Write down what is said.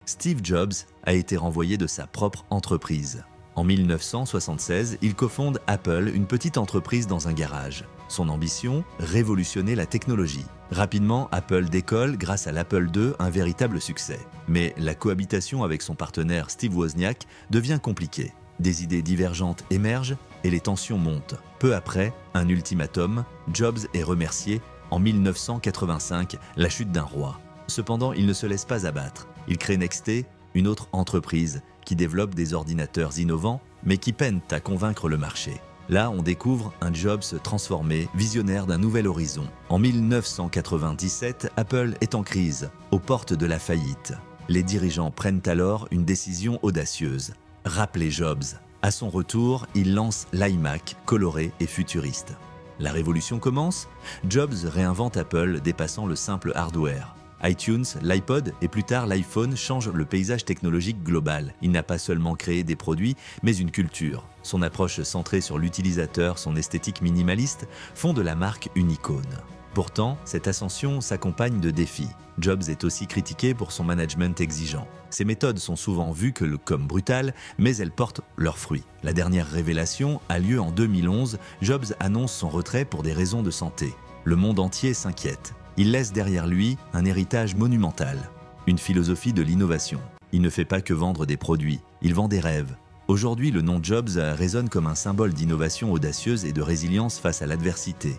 Steve Jobs a été renvoyé de sa propre entreprise. En 1976, il cofonde Apple, une petite entreprise dans un garage. Son ambition, révolutionner la technologie. Rapidement, Apple décolle grâce à l'Apple II, un véritable succès. Mais la cohabitation avec son partenaire Steve Wozniak devient compliquée. Des idées divergentes émergent et les tensions montent. Peu après, un ultimatum, Jobs est remercié en 1985, la chute d'un roi. Cependant, il ne se laisse pas abattre. Il crée NXT, une autre entreprise qui développe des ordinateurs innovants, mais qui peinent à convaincre le marché. Là, on découvre un Jobs transformé, visionnaire d'un nouvel horizon. En 1997, Apple est en crise, aux portes de la faillite. Les dirigeants prennent alors une décision audacieuse. Rappeler Jobs. À son retour, il lance l'iMac, coloré et futuriste. La révolution commence. Jobs réinvente Apple, dépassant le simple hardware. iTunes, l'iPod et plus tard l'iPhone changent le paysage technologique global. Il n'a pas seulement créé des produits, mais une culture. Son approche centrée sur l'utilisateur, son esthétique minimaliste, font de la marque une icône. Pourtant, cette ascension s'accompagne de défis. Jobs est aussi critiqué pour son management exigeant. Ses méthodes sont souvent vues comme brutales, mais elles portent leurs fruits. La dernière révélation a lieu en 2011. Jobs annonce son retrait pour des raisons de santé. Le monde entier s'inquiète. Il laisse derrière lui un héritage monumental, une philosophie de l'innovation. Il ne fait pas que vendre des produits, il vend des rêves. Aujourd'hui, le nom Jobs résonne comme un symbole d'innovation audacieuse et de résilience face à l'adversité.